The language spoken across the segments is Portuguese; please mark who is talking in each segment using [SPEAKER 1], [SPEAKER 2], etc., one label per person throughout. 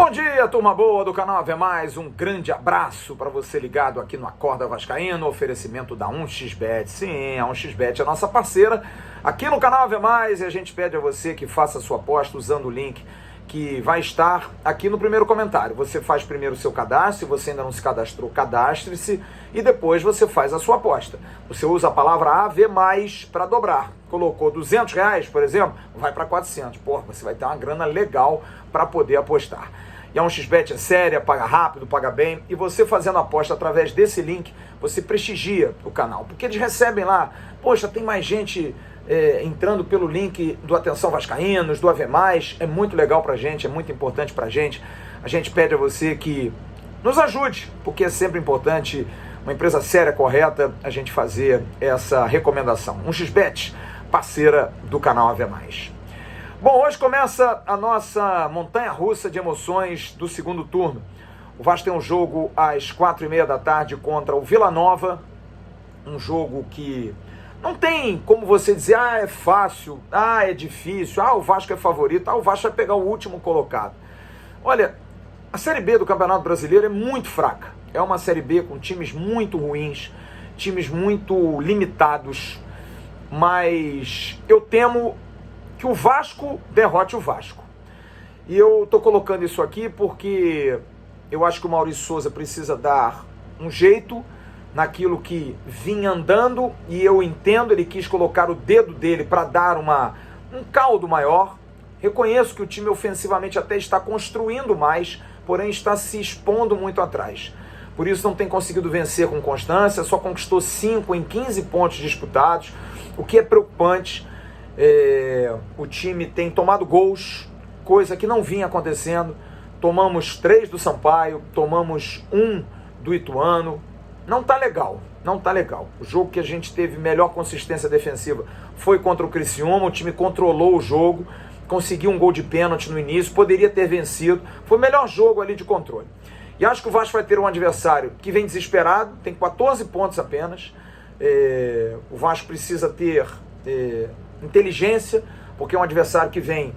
[SPEAKER 1] Bom dia, turma boa do canal Ave Mais, um grande abraço para você ligado aqui no Acorda Vascaíno, oferecimento da 1xBet. Sim, a 1xBet é a nossa parceira aqui no canal Ave Mais e a gente pede a você que faça a sua aposta usando o link que vai estar aqui no primeiro comentário. Você faz primeiro o seu cadastro, se você ainda não se cadastrou, cadastre-se e depois você faz a sua aposta. Você usa a palavra AV+, para dobrar. Colocou R$200, por exemplo, vai para 400. Porra, você vai ter uma grana legal para poder apostar. E a 1xBet é séria, paga rápido, paga bem. E você fazendo a aposta através desse link, você prestigia o canal. Porque eles recebem lá, poxa, tem mais gente entrando pelo link do Atenção Vascaínos, do AV+, é muito legal pra gente, é muito importante pra gente. A gente pede a você que nos ajude, porque é sempre importante, uma empresa séria, correta, a gente fazer essa recomendação. 1xBet, parceira do canal AV+. Bom, hoje começa a nossa montanha-russa de emoções do segundo turno. O Vasco tem um jogo às 4h30 da tarde contra o Vila Nova, um jogo que não tem como você dizer, é fácil, é difícil, o Vasco é favorito, o Vasco vai pegar o último colocado. Olha, a Série B do Campeonato Brasileiro é muito fraca. É uma Série B com times muito ruins, times muito limitados, mas eu temo que o Vasco derrote o Vasco. E eu estou colocando isso aqui porque eu acho que o Maurício Souza precisa dar um jeito naquilo que vinha andando, e eu entendo, ele quis colocar o dedo dele para dar um caldo maior. Reconheço que o time ofensivamente até está construindo mais, porém está se expondo muito atrás. Por isso não tem conseguido vencer com constância, só conquistou 5 em 15 pontos disputados, o que é preocupante. O time tem tomado gols, coisa que não vinha acontecendo. Tomamos 3 do Sampaio, tomamos 1 do Ituano. Não tá legal. O jogo que a gente teve melhor consistência defensiva foi contra o Criciúma. O time controlou o jogo, conseguiu um gol de pênalti no início, poderia ter vencido. Foi o melhor jogo ali de controle. E acho que o Vasco vai ter um adversário que vem desesperado, tem 14 pontos apenas. O Vasco precisa ter inteligência, porque é um adversário que vem,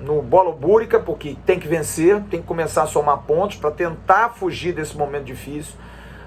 [SPEAKER 1] no bola búrica, porque tem que vencer, tem que começar a somar pontos para tentar fugir desse momento difícil.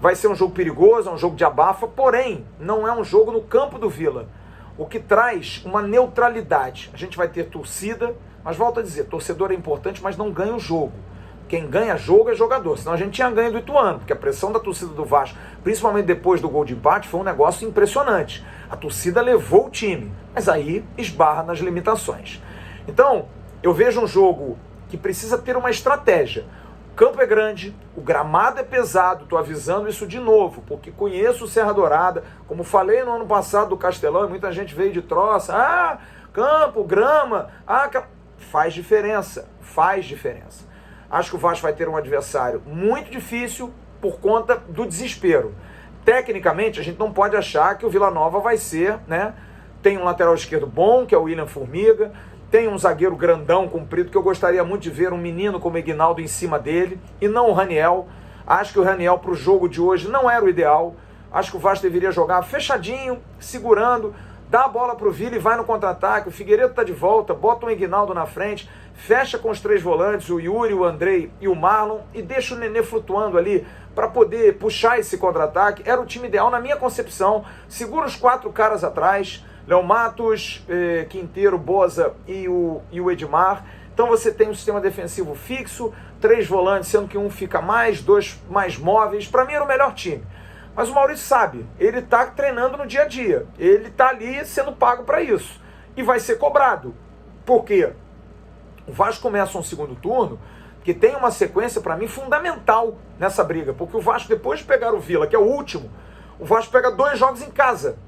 [SPEAKER 1] Vai ser um jogo perigoso, é um jogo de abafa, porém não é um jogo no campo do Vila, o que traz uma neutralidade. A gente vai ter torcida, mas volto a dizer, torcedor é importante, mas não ganha o jogo. Quem ganha jogo é jogador, senão a gente tinha ganho do Ituano, porque a pressão da torcida do Vasco, principalmente depois do gol de empate, foi um negócio impressionante. A torcida levou o time, mas aí esbarra nas limitações. Então, eu vejo um jogo que precisa ter uma estratégia. O campo é grande, o gramado é pesado, estou avisando isso de novo, porque conheço o Serra Dourada, como falei no ano passado do Castelão, e muita gente veio de troça, campo, grama, faz diferença. Acho que o Vasco vai ter um adversário muito difícil por conta do desespero. Tecnicamente, a gente não pode achar que o Vila Nova vai ser, Tem um lateral esquerdo bom, que é o William Formiga, tem um zagueiro grandão, comprido, que eu gostaria muito de ver um menino como o Ignaldo em cima dele, e não o Raniel. Acho que o Raniel para o jogo de hoje não era o ideal. Acho que o Vasco deveria jogar fechadinho, segurando, dá a bola para o Vila e vai no contra-ataque. O Figueiredo está de volta, bota o Ignaldo na frente, fecha com os 3 volantes, o Yuri, o Andrei e o Marlon, e deixa o Nenê flutuando ali para poder puxar esse contra-ataque. Era o time ideal na minha concepção. Segura os 4 caras atrás, Léo Matos, Quinteiro, Boza e o Edmar. Então você tem um sistema defensivo fixo, 3 volantes, sendo que um fica mais, 2 mais móveis. Para mim era o melhor time. Mas o Maurício sabe, ele está treinando no dia a dia. Ele está ali sendo pago para isso. E vai ser cobrado. Por quê? O Vasco começa um segundo turno que tem uma sequência, para mim, fundamental nessa briga. Porque o Vasco, depois de pegar o Vila, que é o último, o Vasco pega 2 jogos em casa,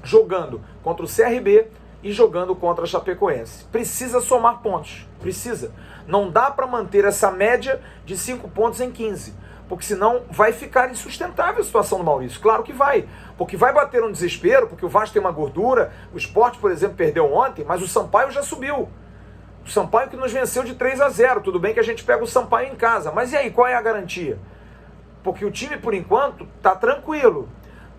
[SPEAKER 1] jogando contra o CRB e jogando contra a Chapecoense. Precisa somar pontos. Precisa. Não dá para manter essa média de 5 pontos em 15. Porque senão vai ficar insustentável a situação do Maurício. Claro que vai. Porque vai bater um desespero, porque o Vasco tem uma gordura. O Sport, por exemplo, perdeu ontem, mas o Sampaio já subiu. O Sampaio que nos venceu de 3-0. Tudo bem que a gente pega o Sampaio em casa. Mas e aí, qual é a garantia? Porque o time, por enquanto, está tranquilo.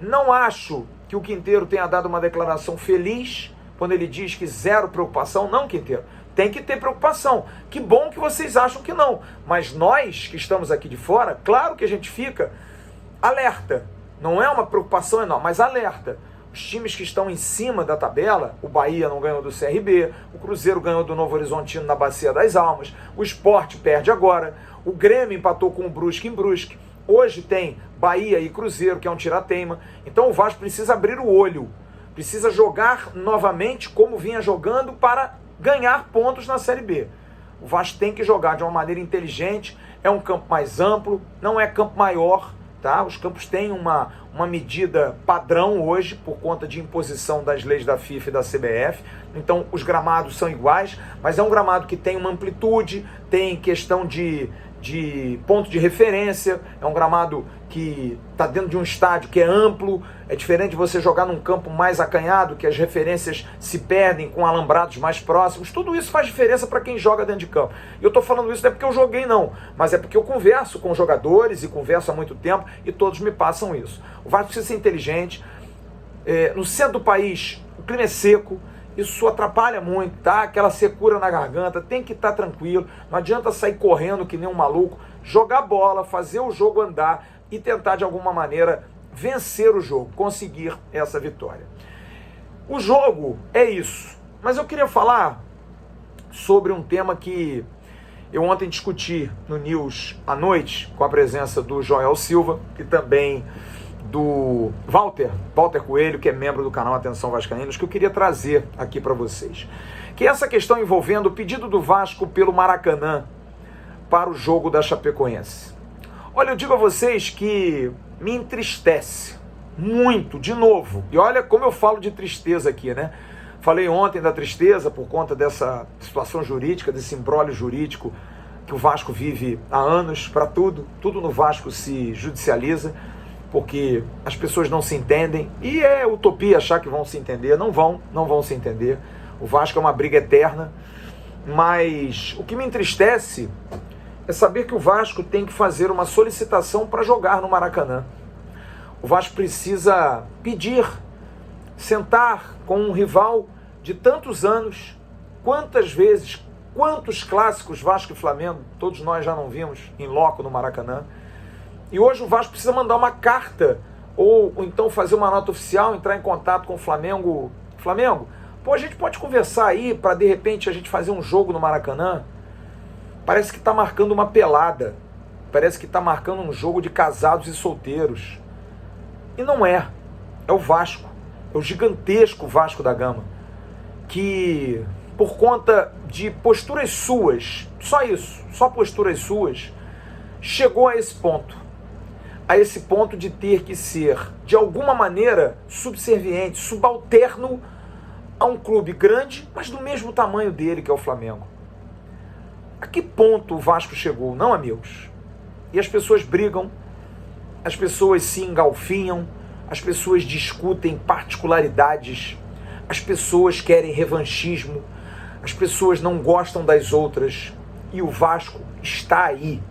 [SPEAKER 1] Não acho que o Quinteiro tenha dado uma declaração feliz quando ele diz que zero preocupação. Não, Quinteiro. Tem que ter preocupação. Que bom que vocês acham que não. Mas nós que estamos aqui de fora, claro que a gente fica alerta. Não é uma preocupação enorme, mas alerta. Os times que estão em cima da tabela, o Bahia não ganhou do CRB, o Cruzeiro ganhou do Novo Horizontino na Bacia das Almas, o Sport perde agora, o Grêmio empatou com o Brusque em Brusque. Hoje tem Bahia e Cruzeiro, que é um tirateima. Então o Vasco precisa abrir o olho. Precisa jogar novamente como vinha jogando para ganhar pontos na Série B. O Vasco tem que jogar de uma maneira inteligente, é um campo mais amplo, não é campo maior, tá? Os campos têm uma medida padrão hoje, por conta de imposição das leis da FIFA e da CBF, então os gramados são iguais, mas é um gramado que tem uma amplitude, tem questão de ponto de referência, é um gramado que está dentro de um estádio que é amplo, é diferente de você jogar num campo mais acanhado, que as referências se perdem com alambrados mais próximos. Tudo isso faz diferença para quem joga dentro de campo. E eu estou falando isso não é porque eu joguei não, mas é porque eu converso com jogadores e converso há muito tempo e todos me passam isso. O Vasco precisa ser inteligente, no centro do país o clima é seco, isso atrapalha muito, tá? Aquela secura na garganta, tem que estar tranquilo, não adianta sair correndo que nem um maluco, jogar bola, fazer o jogo andar e tentar de alguma maneira vencer o jogo, conseguir essa vitória. O jogo é isso, mas eu queria falar sobre um tema que eu ontem discuti no News à noite, com a presença do Joel Silva e também do Walter Coelho, que é membro do canal Atenção Vascaínos, que eu queria trazer aqui para vocês. Que é essa questão envolvendo o pedido do Vasco pelo Maracanã para o jogo da Chapecoense. Olha, eu digo a vocês que me entristece muito, de novo, e olha como eu falo de tristeza aqui, né? Falei ontem da tristeza por conta dessa situação jurídica, desse imbróglio jurídico que o Vasco vive há anos, para tudo no Vasco se judicializa, porque as pessoas não se entendem, e é utopia achar que vão se entender, não vão se entender. O Vasco é uma briga eterna, mas o que me entristece é saber que o Vasco tem que fazer uma solicitação para jogar no Maracanã. O Vasco precisa pedir, sentar com um rival de tantos anos, quantas vezes, quantos clássicos Vasco e Flamengo, todos nós já não vimos em loco no Maracanã. E hoje o Vasco precisa mandar uma carta, ou então fazer uma nota oficial, entrar em contato com o Flamengo. Flamengo, pô, a gente pode conversar aí para de repente a gente fazer um jogo no Maracanã? Parece que está marcando uma pelada, parece que está marcando um jogo de casados e solteiros. E não é, é o Vasco, é o gigantesco Vasco da Gama, que por conta de posturas suas, só isso, só posturas suas, chegou a esse ponto de ter que ser, de alguma maneira, subserviente, subalterno a um clube grande, mas do mesmo tamanho dele, que é o Flamengo. A que ponto o Vasco chegou, não, amigos? E as pessoas brigam, as pessoas se engalfinham, as pessoas discutem particularidades, as pessoas querem revanchismo, as pessoas não gostam das outras, e o Vasco está aí.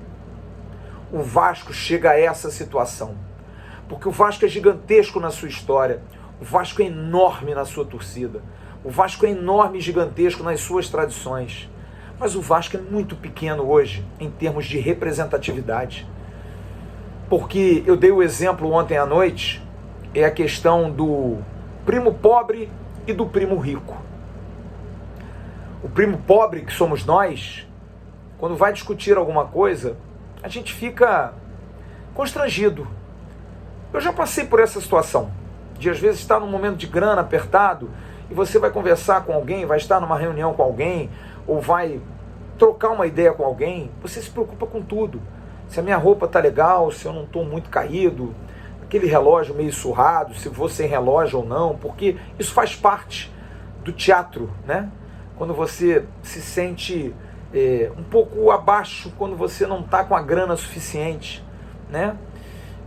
[SPEAKER 1] O Vasco chega a essa situação, porque o Vasco é gigantesco na sua história, o Vasco é enorme na sua torcida, o Vasco é enorme e gigantesco nas suas tradições, mas o Vasco é muito pequeno hoje em termos de representatividade, porque eu dei o exemplo ontem à noite, é a questão do primo pobre e do primo rico. O primo pobre, que somos nós, quando vai discutir alguma coisa, a gente fica constrangido. Eu já passei por essa situação, de às vezes estar num momento de grana apertado, e você vai conversar com alguém, vai estar numa reunião com alguém, ou vai trocar uma ideia com alguém, você se preocupa com tudo. Se a minha roupa está legal, se eu não estou muito caído, aquele relógio meio surrado, se vou sem relógio ou não, porque isso faz parte do teatro, né? Quando você se sente um pouco abaixo, quando você não está com a grana suficiente, né?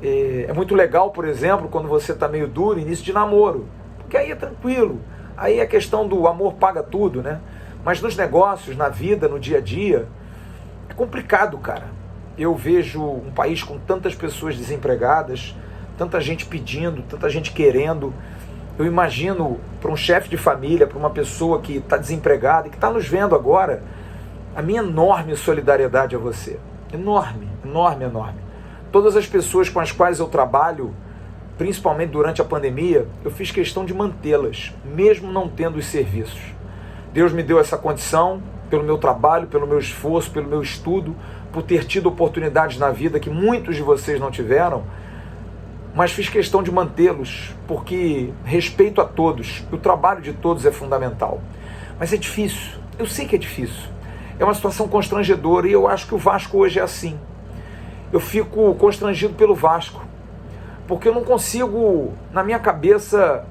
[SPEAKER 1] É muito legal, por exemplo, quando você está meio duro, início de namoro, porque aí é tranquilo, aí a questão do amor paga tudo, né? Mas nos negócios, na vida, no dia a dia, é complicado, cara. Eu vejo um país com tantas pessoas desempregadas, tanta gente pedindo, tanta gente querendo, Eu imagino para um chefe de família, para uma pessoa que está desempregada e que está nos vendo agora, a minha enorme solidariedade a você. Enorme, enorme, enorme. Todas as pessoas com as quais eu trabalho, principalmente durante a pandemia, eu fiz questão de mantê-las, mesmo não tendo os serviços. Deus me deu essa condição pelo meu trabalho, pelo meu esforço, pelo meu estudo, por ter tido oportunidades na vida que muitos de vocês não tiveram, mas fiz questão de mantê-los, porque respeito a todos, o trabalho de todos é fundamental. Mas é difícil, eu sei que é difícil. É uma situação constrangedora e eu acho que o Vasco hoje é assim. Eu fico constrangido pelo Vasco, porque eu não consigo, na minha cabeça,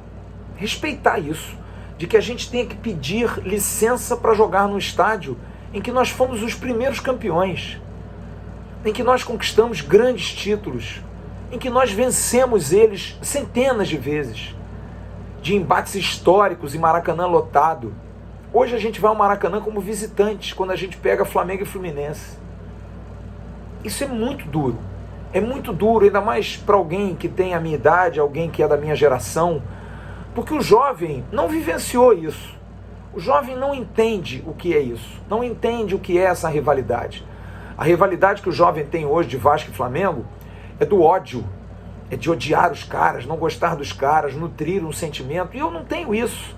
[SPEAKER 1] respeitar isso, de que a gente tenha que pedir licença para jogar no estádio em que nós fomos os primeiros campeões, em que nós conquistamos grandes títulos, em que nós vencemos eles centenas de vezes, de embates históricos em Maracanã lotado. Hoje a gente vai ao Maracanã como visitantes, quando a gente pega Flamengo e Fluminense. Isso é muito duro, ainda mais para alguém que tem a minha idade, alguém que é da minha geração, porque o jovem não vivenciou isso. O jovem não entende o que é isso, não entende o que é essa rivalidade. A rivalidade que o jovem tem hoje de Vasco e Flamengo é do ódio, é de odiar os caras, não gostar dos caras, nutrir um sentimento, e eu não tenho isso.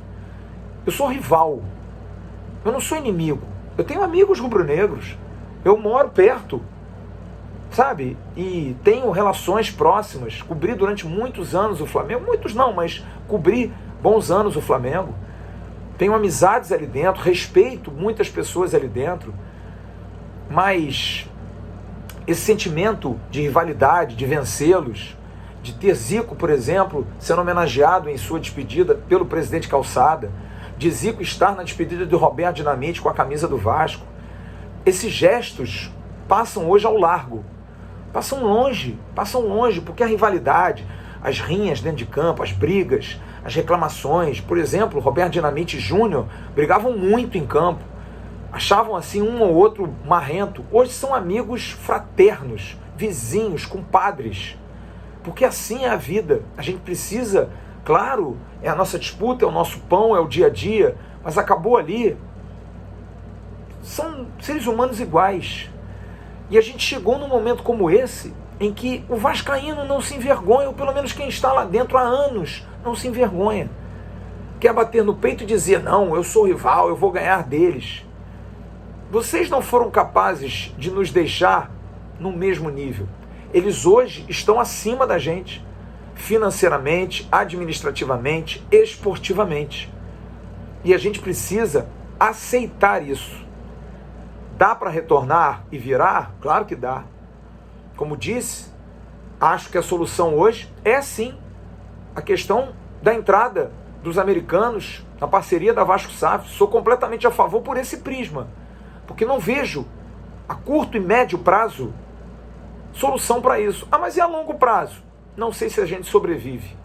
[SPEAKER 1] Eu sou rival, eu não sou inimigo, eu tenho amigos rubro-negros, eu moro perto, sabe? E tenho relações próximas, cobri durante muitos anos o Flamengo, muitos não, mas cobri bons anos o Flamengo, tenho amizades ali dentro, respeito muitas pessoas ali dentro, mas esse sentimento de rivalidade, de vencê-los, de ter Zico, por exemplo, sendo homenageado em sua despedida pelo presidente Calçada, de Zico estar na despedida de Roberto Dinamite com a camisa do Vasco, esses gestos passam hoje ao largo, passam longe, porque a rivalidade, as rinhas dentro de campo, as brigas, as reclamações, por exemplo, Roberto Dinamite e Júnior brigavam muito em campo, achavam assim um ou outro marrento. Hoje são amigos fraternos, vizinhos, compadres, porque assim é a vida. A gente precisa, claro, é a nossa disputa, é o nosso pão, é o dia a dia, mas acabou ali. São seres humanos iguais. E a gente chegou num momento como esse, em que o vascaíno não se envergonha, ou pelo menos quem está lá dentro há anos não se envergonha. Quer bater no peito e dizer, não, eu sou rival, eu vou ganhar deles. Vocês não foram capazes de nos deixar no mesmo nível. Eles hoje estão acima da gente, financeiramente, administrativamente, esportivamente. E a gente precisa aceitar isso. Dá para retornar e virar? Claro que dá. Como disse, acho que a solução hoje é sim a questão da entrada dos americanos na parceria da Vasco SAF. Sou completamente a favor por esse prisma, porque não vejo a curto e médio prazo solução para isso. Ah, mas e a longo prazo? Não sei se a gente sobrevive.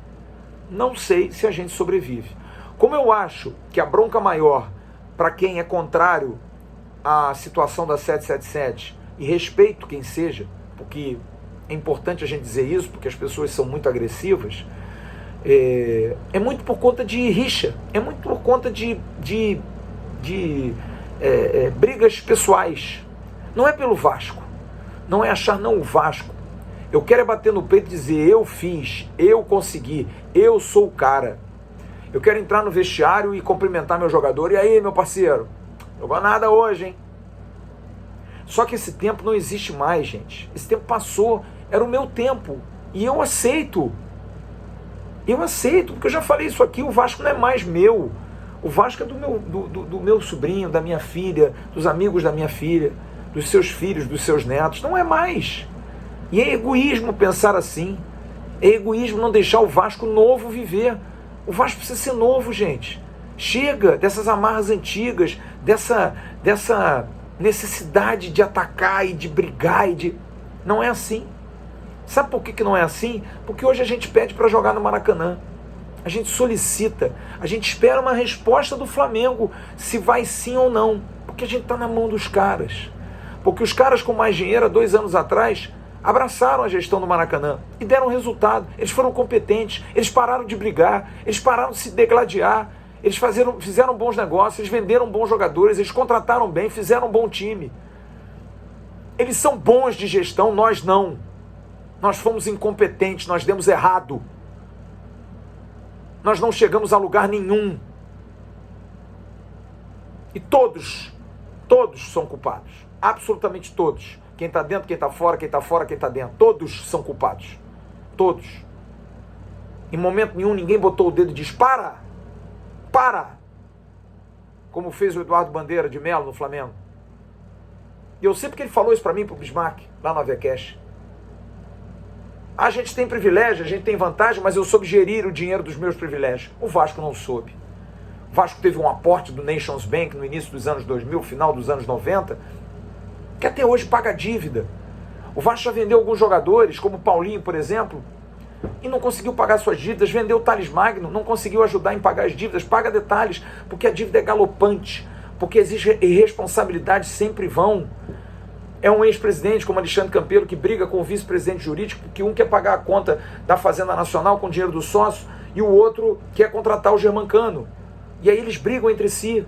[SPEAKER 1] Não sei se a gente sobrevive. Como eu acho que a bronca maior para quem é contrário à situação da 777, e respeito quem seja, porque é importante a gente dizer isso, porque as pessoas são muito agressivas, é muito por conta de rixa, é muito por conta de brigas pessoais. Não é pelo Vasco, não é achar não o Vasco. Eu quero é bater no peito e dizer, eu fiz, eu consegui, eu sou o cara. Eu quero entrar no vestiário e cumprimentar meu jogador. E aí, meu parceiro? Jogou nada hoje, hein? Só que esse tempo não existe mais, gente. Esse tempo passou, era o meu tempo. E eu aceito. Eu aceito, porque eu já falei isso aqui, o Vasco não é mais meu. O Vasco é do meu sobrinho, da minha filha, dos amigos da minha filha, dos seus filhos, dos seus netos. Não é mais. E é egoísmo pensar assim. É egoísmo não deixar o Vasco novo viver. O Vasco precisa ser novo, gente. Chega dessas amarras antigas, dessa necessidade de atacar e de brigar. Não é assim. Sabe por que não é assim? Porque hoje a gente pede para jogar no Maracanã. A gente solicita, a gente espera uma resposta do Flamengo, se vai sim ou não. Porque a gente está na mão dos caras. Porque os caras com mais dinheiro, há 2 anos atrás, abraçaram a gestão do Maracanã e deram resultado. Eles foram competentes, eles pararam de brigar, eles pararam de se degladiar, eles fizeram bons negócios, eles venderam bons jogadores, eles contrataram bem, fizeram um bom time. Eles são bons de gestão, nós não. Nós fomos incompetentes, nós demos errado. Nós não chegamos a lugar nenhum. E todos são culpados. Absolutamente todos. Quem está dentro, quem está fora, quem está dentro. Todos são culpados. Todos. Em momento nenhum ninguém botou o dedo e disse: para! Para! Como fez o Eduardo Bandeira de Melo no Flamengo. E eu sei porque ele falou isso para mim, para o Bismarck, lá no Aviacash. A gente tem privilégio, a gente tem vantagem, mas eu soube gerir o dinheiro dos meus privilégios. O Vasco não soube. O Vasco teve um aporte do Nations Bank no início dos anos 2000, final dos anos 90, que até hoje paga dívida. O Vasco já vendeu alguns jogadores, como o Paulinho, por exemplo, e não conseguiu pagar suas dívidas. Vendeu o Thales Magno, não conseguiu ajudar em pagar as dívidas. Paga detalhes, porque a dívida é galopante, porque existe irresponsabilidades, sempre vão. É um ex-presidente como Alexandre Campelo que briga com o vice-presidente jurídico, porque um quer pagar a conta da Fazenda Nacional com o dinheiro do sócio e o outro quer contratar o Germancano. E aí eles brigam entre si,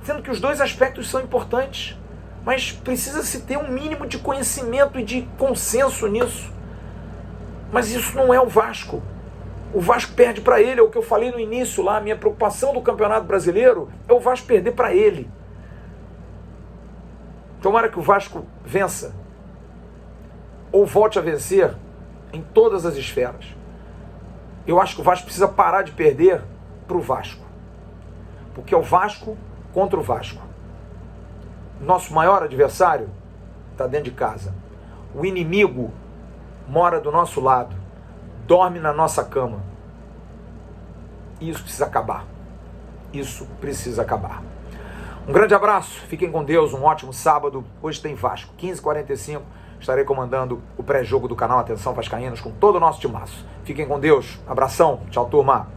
[SPEAKER 1] sendo que os dois aspectos são importantes, mas precisa-se ter um mínimo de conhecimento e de consenso nisso. Mas isso não é o Vasco. O Vasco perde para ele, é o que eu falei no início lá, a minha preocupação do Campeonato Brasileiro é o Vasco perder para ele. Tomara que o Vasco vença, ou volte a vencer em todas as esferas. Eu acho que o Vasco precisa parar de perder para o Vasco, porque é o Vasco contra o Vasco. Nosso maior adversário está dentro de casa. O inimigo mora do nosso lado, dorme na nossa cama. Isso precisa acabar. Isso precisa acabar. Um grande abraço, fiquem com Deus, um ótimo sábado. Hoje tem Vasco, 15h45, estarei comandando o pré-jogo do canal Atenção Vascaínos com todo o nosso timaço. Fiquem com Deus, abração, tchau turma.